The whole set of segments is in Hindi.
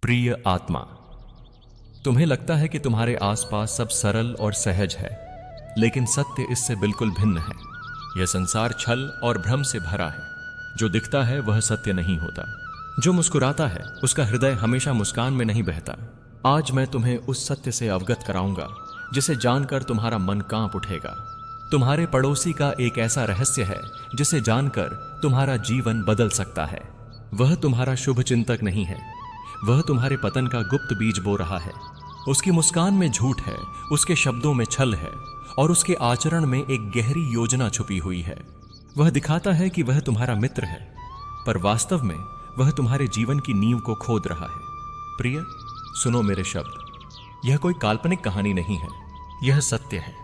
प्रिय आत्मा, तुम्हें लगता है कि तुम्हारे आसपास सब सरल और सहज है, लेकिन सत्य इससे बिल्कुल भिन्न है। यह संसार छल और भ्रम से भरा है। जो दिखता है वह सत्य नहीं होता। जो मुस्कुराता है उसका हृदय हमेशा मुस्कान में नहीं बहता। आज मैं तुम्हें उस सत्य से अवगत कराऊंगा जिसे जानकर तुम्हारा मन कांप उठेगा। तुम्हारे पड़ोसी का एक ऐसा रहस्य है जिसे जानकर तुम्हारा जीवन बदल सकता है। वह तुम्हारा शुभ चिंतक नहीं है, वह तुम्हारे पतन का गुप्त बीज बो रहा है। उसकी मुस्कान में झूठ है, उसके शब्दों में छल है और उसके आचरण में एक गहरी योजना छुपी हुई है। वह दिखाता है कि वह तुम्हारा मित्र है, पर वास्तव में वह तुम्हारे जीवन की नींव को खोद रहा है। प्रिय, सुनो मेरे शब्द। यह कोई काल्पनिक कहानी नहीं है, यह सत्य है।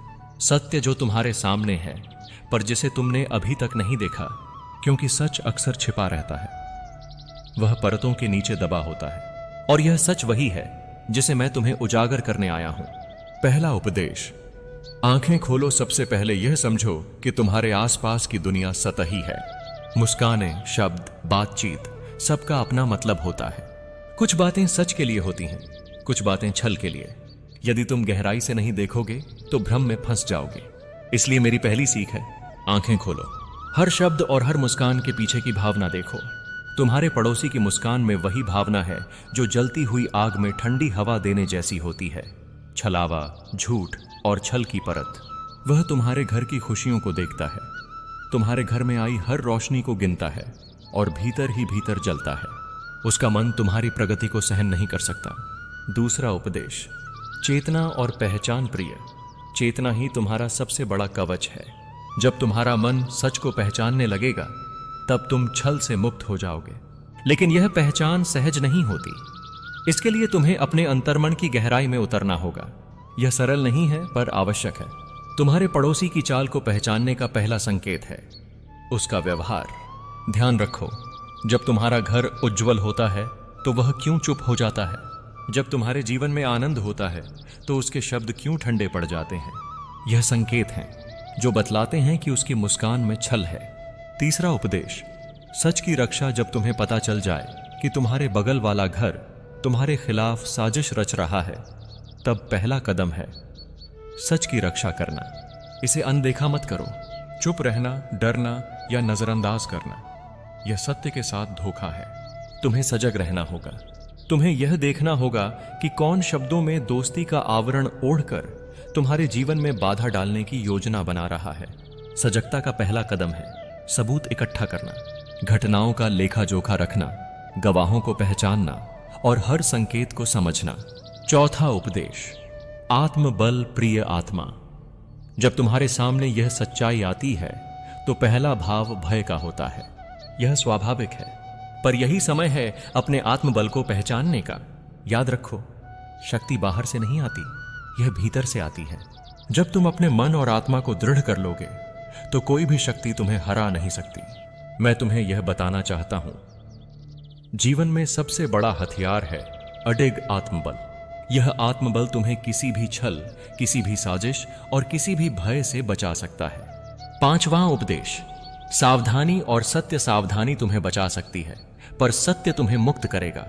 सत्य जो तुम्हारे सामने है, पर जिसे तुमने अभी तक नहीं देखा, क्योंकि सच अक्सर छिपा रहता है। वह परतों के नीचे दबा होता है, और यह सच वही है जिसे मैं तुम्हें उजागर करने आया हूं। पहला उपदेश। आंखें खोलो। सबसे पहले यह समझो कि तुम्हारे आसपास की दुनिया सतही है। मुस्कानें, शब्द, बातचीत, सबका अपना मतलब होता है। कुछ बातें सच के लिए होती हैं, कुछ बातें छल के लिए। यदि तुम गहराई से नहीं देखोगे तो भ्रम में फंस जाओगे। इसलिए मेरी पहली सीख है, आंखें खोलो। हर शब्द और हर मुस्कान के पीछे की भावना देखो। तुम्हारे पड़ोसी की मुस्कान में वही भावना है जो जलती हुई आग में ठंडी हवा देने जैसी होती है। छलावा, झूठ और छल की परत। वह तुम्हारे घर की खुशियों को देखता है, तुम्हारे घर में आई हर रोशनी को गिनता है और भीतर ही भीतर जलता है। उसका मन तुम्हारी प्रगति को सहन नहीं कर सकता। दूसरा उपदेश। चेतना और पहचान। प्रिय, चेतना ही तुम्हारा सबसे बड़ा कवच है। जब तुम्हारा मन सच को पहचानने लगेगा तब तुम छल से मुक्त हो जाओगे। लेकिन यह पहचान सहज नहीं होती। इसके लिए तुम्हें अपने अंतर्मन की गहराई में उतरना होगा। यह सरल नहीं है, पर आवश्यक है। तुम्हारे पड़ोसी की चाल को पहचानने का पहला संकेत है उसका व्यवहार। ध्यान रखो, जब तुम्हारा घर उज्जवल होता है तो वह क्यों चुप हो जाता है? जब तुम्हारे जीवन में आनंद होता है तो उसके शब्द क्यों ठंडे पड़ जाते हैं? यह संकेत हैं जो बतलाते हैं कि उसकी मुस्कान में छल है। तीसरा उपदेश। सच की रक्षा। जब तुम्हें पता चल जाए कि तुम्हारे बगल वाला घर तुम्हारे खिलाफ साजिश रच रहा है, तब पहला कदम है सच की रक्षा करना। इसे अनदेखा मत करो। चुप रहना, डरना या नजरअंदाज करना, यह सत्य के साथ धोखा है। तुम्हें सजग रहना होगा। तुम्हें यह देखना होगा कि कौन शब्दों में दोस्ती का आवरण ओढ़कर तुम्हारे जीवन में बाधा डालने की योजना बना रहा है। सजगता का पहला कदम है सबूत इकट्ठा करना, घटनाओं का लेखा जोखा रखना, गवाहों को पहचानना और हर संकेत को समझना। चौथा उपदेश। आत्मबल। प्रिय आत्मा, जब तुम्हारे सामने यह सच्चाई आती है तो पहला भाव भय का होता है। यह स्वाभाविक है, पर यही समय है अपने आत्मबल को पहचानने का। याद रखो, शक्ति बाहर से नहीं आती, यह भीतर से आती है। जब तुम अपने मन और आत्मा को दृढ़ कर लोगे तो कोई भी शक्ति तुम्हें हरा नहीं सकती। मैं तुम्हें यह बताना चाहता हूं, जीवन में सबसे बड़ा हथियार है अडिग आत्मबल। यह आत्मबल तुम्हें किसी भी छल, किसी भी साजिश और किसी भी भय से बचा सकता है। पांचवां उपदेश। सावधानी और सत्य। सावधानी तुम्हें बचा सकती है, पर सत्य तुम्हें मुक्त करेगा।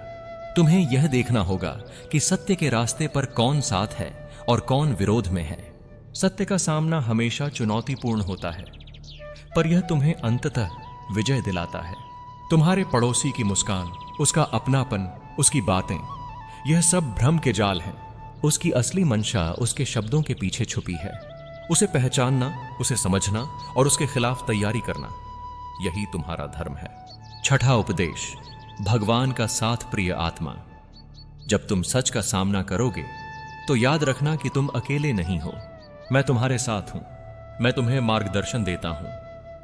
तुम्हें यह देखना होगा कि सत्य के रास्ते पर कौन साथ है और कौन विरोध में है। सत्य का सामना हमेशा चुनौतीपूर्ण होता है, पर यह तुम्हें अंततः विजय दिलाता है। तुम्हारे पड़ोसी की मुस्कान, उसका अपनापन, उसकी बातें, यह सब भ्रम के जाल हैं। उसकी असली मंशा उसके शब्दों के पीछे छुपी है। उसे पहचानना, उसे समझना और उसके खिलाफ तैयारी करना, यही तुम्हारा धर्म है। छठा उपदेश। भगवान का साथ। प्रिय आत्मा, जब तुम सच का सामना करोगे तो याद रखना कि तुम अकेले नहीं हो। मैं तुम्हारे साथ हूं। मैं तुम्हें मार्गदर्शन देता हूं,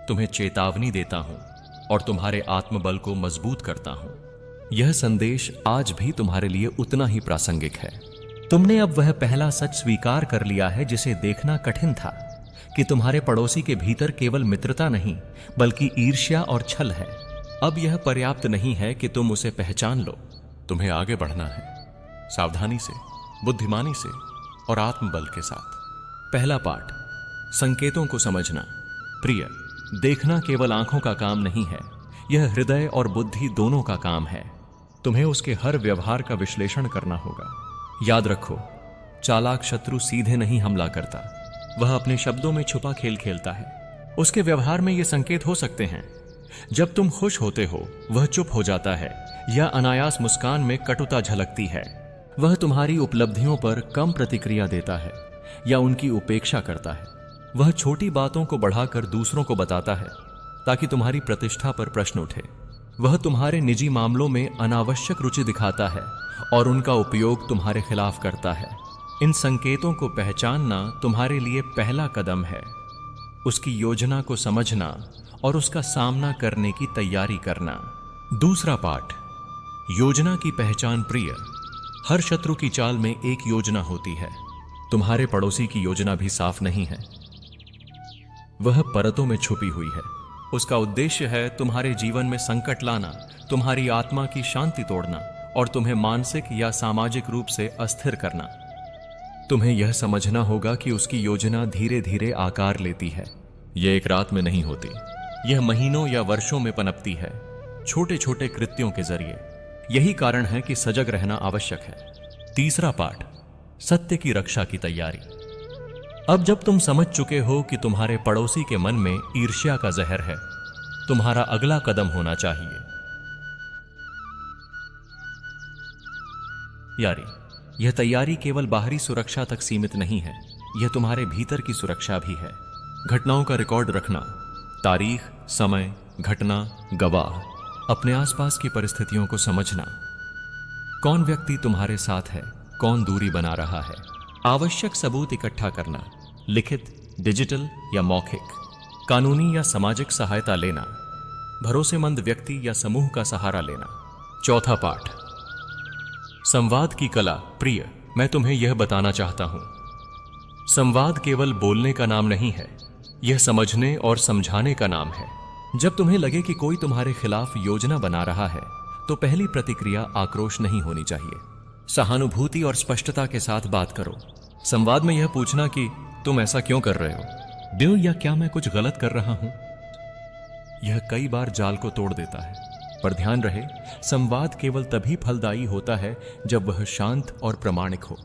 तुम्हें चेतावनी देता हूं और तुम्हारे आत्मबल को मजबूत करता हूं। यह संदेश आज भी तुम्हारे लिए उतना ही प्रासंगिक है। तुमने अब वह पहला सच स्वीकार कर लिया है जिसे देखना कठिन था, कि तुम्हारे पड़ोसी के भीतर केवल मित्रता नहीं बल्कि ईर्ष्या और छल है। अब यह पर्याप्त नहीं है कि तुम उसे पहचान लो, तुम्हें आगे बढ़ना है, सावधानी से, बुद्धिमानी से और आत्मबल के साथ। पहला पाठ। संकेतों को समझना। प्रिय, देखना केवल आंखों का काम नहीं है, यह हृदय और बुद्धि दोनों का काम है। तुम्हें उसके हर व्यवहार का विश्लेषण करना होगा। याद रखो, चालाक शत्रु सीधे नहीं हमला करता, वह अपने शब्दों में छुपा खेल खेलता है। उसके व्यवहार में ये संकेत हो सकते हैं। जब तुम खुश होते हो वह चुप हो जाता है, या अनायास मुस्कान में कटुता झलकती है। वह तुम्हारी उपलब्धियों पर कम प्रतिक्रिया देता है या उनकी उपेक्षा करता है। वह छोटी बातों को बढ़ाकर दूसरों को बताता है ताकि तुम्हारी प्रतिष्ठा पर प्रश्न उठे। वह तुम्हारे निजी मामलों में अनावश्यक रुचि दिखाता है और उनका उपयोग तुम्हारे खिलाफ करता है। इन संकेतों को पहचानना तुम्हारे लिए पहला कदम है। उसकी योजना को समझना और उसका सामना करने की तैयारी करना। दूसरा पाठ, योजना की पहचान। प्रिय, हर शत्रु की चाल में एक योजना होती है। तुम्हारे पड़ोसी की योजना भी साफ नहीं है, वह परतों में छुपी हुई है। उसका उद्देश्य है तुम्हारे जीवन में संकट लाना, तुम्हारी आत्मा की शांति तोड़ना और तुम्हें मानसिक या सामाजिक रूप से अस्थिर करना। तुम्हें यह समझना होगा कि उसकी योजना धीरे धीरे आकार लेती है। यह एक रात में नहीं होती, यह महीनों या वर्षों में पनपती है, छोटे छोटे कृत्यों के जरिए। यही कारण है कि सजग रहना आवश्यक है। तीसरा पाठ, सत्य की रक्षा की तैयारी। अब जब तुम समझ चुके हो कि तुम्हारे पड़ोसी के मन में ईर्ष्या का जहर है, तुम्हारा अगला कदम होना चाहिए यारी। यह तैयारी केवल बाहरी सुरक्षा तक सीमित नहीं है, यह तुम्हारे भीतर की सुरक्षा भी है। घटनाओं का रिकॉर्ड रखना, तारीख, समय, घटना, गवाह, अपने आसपास की परिस्थितियों को समझना। कौन व्यक्ति तुम्हारे साथ है, कौन दूरी बना रहा है। आवश्यक सबूत इकट्ठा करना, लिखित, डिजिटल या मौखिक। कानूनी या सामाजिक सहायता लेना, भरोसेमंद व्यक्ति या समूह का सहारा लेना। चौथा पाठ, संवाद की कला। प्रिय, मैं तुम्हें यह बताना चाहता हूं, संवाद केवल बोलने का नाम नहीं है, यह समझने और समझाने का नाम है। जब तुम्हें लगे कि कोई तुम्हारे खिलाफ योजना बना रहा है, तो पहली प्रतिक्रिया आक्रोश नहीं होनी चाहिए। सहानुभूति और स्पष्टता के साथ बात करो। संवाद में यह पूछना कि तुम ऐसा क्यों कर रहे हो, क्यों, या क्या मैं कुछ गलत कर रहा हूं, यह कई बार जाल को तोड़ देता है। पर ध्यान रहे, संवाद केवल तभी फलदायी होता है जब वह शांत और प्रामाणिक हो।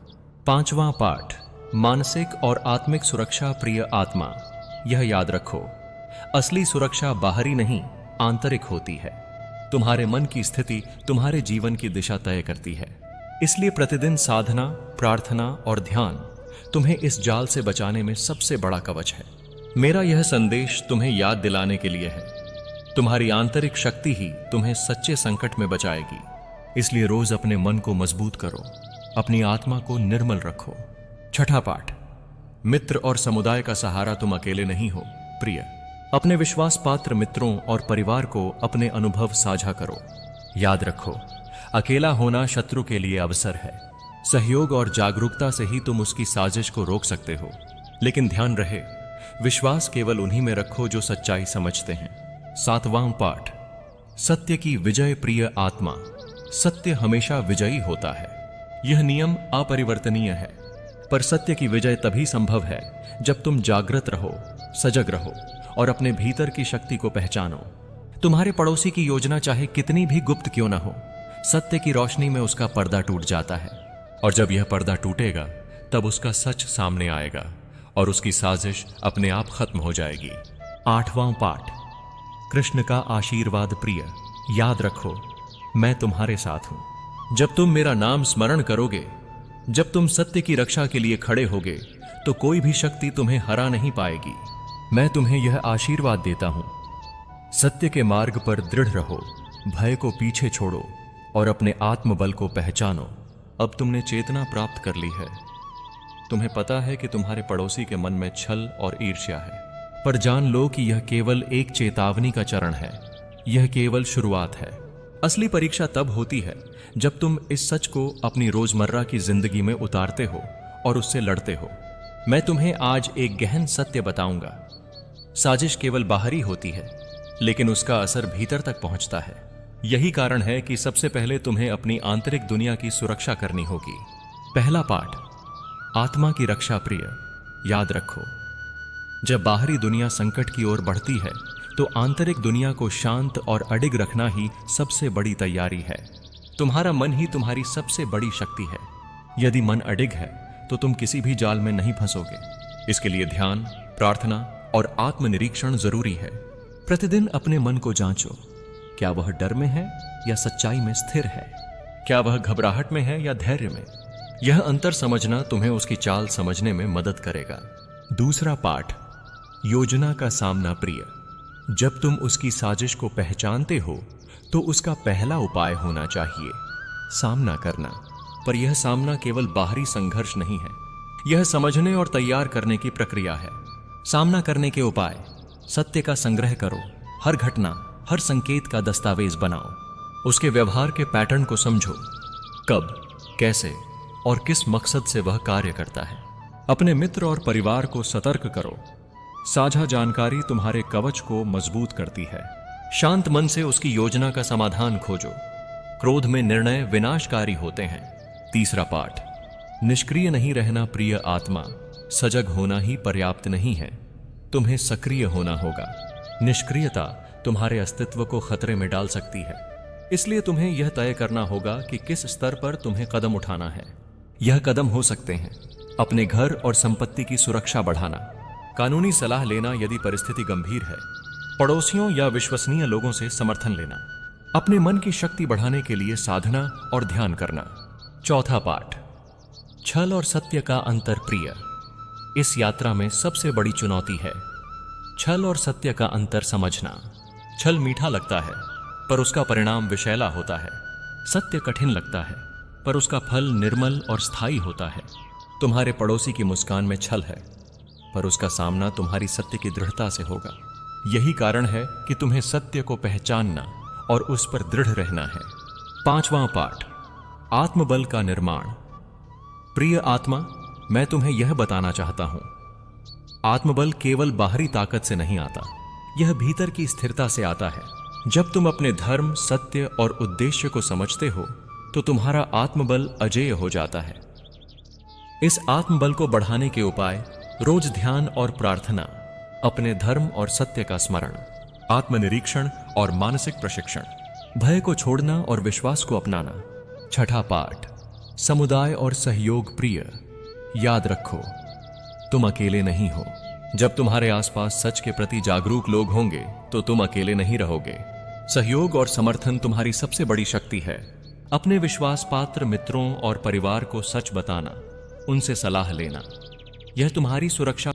पांचवां पाठ, मानसिक और आत्मिक सुरक्षा। प्रिय आत्मा, यह याद रखो, असली सुरक्षा बाहरी नहीं, आंतरिक होती है। तुम्हारे मन की स्थिति तुम्हारे जीवन की दिशा तय करती है। इसलिए प्रतिदिन साधना, प्रार्थना और ध्यान तुम्हें इस जाल से बचाने में सबसे बड़ा कवच है। मेरा यह संदेश तुम्हें याद दिलाने के लिए है, तुम्हारी आंतरिक शक्ति ही तुम्हें सच्चे संकट में बचाएगी। इसलिए रोज अपने मन को मजबूत करो, अपनी आत्मा को निर्मल रखो। छठा पाठ, मित्र और समुदाय का सहारा। तुम अकेले नहीं हो। प्रिय, अपने विश्वास पात्र मित्रों और परिवार को अपने अनुभव साझा करो। याद रखो, अकेला होना शत्रु के लिए अवसर है। सहयोग और जागरूकता से ही तुम उसकी साजिश को रोक सकते हो। लेकिन ध्यान रहे, विश्वास केवल उन्हीं में रखो जो सच्चाई समझते हैं। सातवां पाठ, सत्य की विजय। प्रिय आत्मा, सत्य हमेशा विजयी होता है, यह नियम अपरिवर्तनीय है। पर सत्य की विजय तभी संभव है जब तुम जागृत रहो, सजग रहो और अपने भीतर की शक्ति को पहचानो। तुम्हारे पड़ोसी की योजना चाहे कितनी भी गुप्त क्यों न हो, सत्य की रोशनी में उसका पर्दा टूट जाता है। और जब यह पर्दा टूटेगा, तब उसका सच सामने आएगा और उसकी साजिश अपने आप खत्म हो जाएगी। आठवां पाठ, कृष्ण का आशीर्वाद। प्रिय, याद रखो, मैं तुम्हारे साथ हूं। जब तुम मेरा नाम स्मरण करोगे, जब तुम सत्य की रक्षा के लिए खड़े होगे, तो कोई भी शक्ति तुम्हें हरा नहीं पाएगी। मैं तुम्हें यह आशीर्वाद देता हूं, सत्य के मार्ग पर दृढ़ रहो, भय को पीछे छोड़ो और अपने आत्मबल को पहचानो। अब तुमने चेतना प्राप्त कर ली है। तुम्हें पता है कि तुम्हारे पड़ोसी के मन में छल और ईर्ष्या है, पर जान लो कि यह केवल एक चेतावनी का चरण है, यह केवल शुरुआत है। असली परीक्षा तब होती है जब तुम इस सच को अपनी रोजमर्रा की जिंदगी में उतारते हो और उससे लड़ते हो। मैं तुम्हें आज एक गहन सत्य बताऊंगा, साजिश केवल बाहरी होती है, लेकिन उसका असर भीतर तक पहुंचता है। यही कारण है कि सबसे पहले तुम्हें अपनी आंतरिक दुनिया की सुरक्षा करनी होगी। पहला पाठ, आत्मा की रक्षा। प्रिय, याद रखो, जब बाहरी दुनिया संकट की ओर बढ़ती है, तो आंतरिक दुनिया को शांत और अडिग रखना ही सबसे बड़ी तैयारी है। तुम्हारा मन ही तुम्हारी सबसे बड़ी शक्ति है। यदि मन अडिग है तो तुम किसी भी जाल में नहीं फंसोगे। इसके लिए ध्यान, प्रार्थना और आत्मनिरीक्षण जरूरी है। प्रतिदिन अपने मन को जांचो, क्या वह डर में है या सच्चाई में स्थिर है? क्या वह घबराहट में है या धैर्य में? यह अंतर समझना तुम्हें उसकी चाल समझने में मदद करेगा। दूसरा पाठ, योजना का सामना प्रिय। जब तुम उसकी साजिश को पहचानते हो तो उसका पहला उपाय होना चाहिए सामना करना। पर यह सामना केवल बाहरी संघर्ष नहीं है, यह समझने और तैयार करने की प्रक्रिया है। सामना करने के उपाय: सत्य का संग्रह करो, हर घटना, हर संकेत का दस्तावेज बनाओ, उसके व्यवहार के पैटर्न को समझो, कब, कैसे और किस मकसद से वह कार्य करता है। अपने मित्र और परिवार को सतर्क करो, साझा जानकारी तुम्हारे कवच को मजबूत करती है। शांत मन से उसकी योजना का समाधान खोजो, क्रोध में निर्णय विनाशकारी होते हैं। तीसरा पाठ, निष्क्रिय नहीं रहना प्रिय आत्मा। सजग होना ही पर्याप्त नहीं है, तुम्हें सक्रिय होना होगा। निष्क्रियता तुम्हारे अस्तित्व को खतरे में डाल सकती है, इसलिए तुम्हें यह तय करना होगा कि किस स्तर पर तुम्हें कदम उठाना है। यह कदम हो सकते हैं: अपने घर और संपत्ति की सुरक्षा बढ़ाना, कानूनी सलाह लेना यदि परिस्थिति गंभीर है, पड़ोसियों या विश्वसनीय लोगों से समर्थन लेना, अपने मन की शक्ति बढ़ाने के लिए साधना और ध्यान करना। चौथा पाठ, छल और सत्य का अंतर प्रिय। इस यात्रा में सबसे बड़ी चुनौती है छल और सत्य का अंतर समझना। छल मीठा लगता है पर उसका परिणाम विषैला होता है। सत्य कठिन लगता है पर उसका फल निर्मल और स्थायी होता है। तुम्हारे पड़ोसी की मुस्कान में छल है पर उसका सामना तुम्हारी सत्य की दृढ़ता से होगा। यही कारण है कि तुम्हें सत्य को पहचानना और उस पर दृढ़ रहना है। पांचवां पाठ, आत्मबल का निर्माण। प्रिय आत्मा, मैं तुम्हें यह बताना चाहता हूं, आत्मबल केवल बाहरी ताकत से नहीं आता, यह भीतर की स्थिरता से आता है। जब तुम अपने धर्म, सत्य और उद्देश्य को समझते हो तो तुम्हारा आत्मबल अजेय हो जाता है। इस आत्मबल को बढ़ाने के उपाय: रोज ध्यान और प्रार्थना, अपने धर्म और सत्य का स्मरण, आत्मनिरीक्षण और मानसिक प्रशिक्षण, भय को छोड़ना और विश्वास को अपनाना। छठा पाठ, समुदाय और सहयोग प्रिय। याद रखो, तुम अकेले नहीं हो। जब तुम्हारे आसपास सच के प्रति जागरूक लोग होंगे तो तुम अकेले नहीं रहोगे। सहयोग और समर्थन तुम्हारी सबसे बड़ी शक्ति है। अपने विश्वास पात्र मित्रों और परिवार को सच बताना, उनसे सलाह लेना, यह तुम्हारी सुरक्षा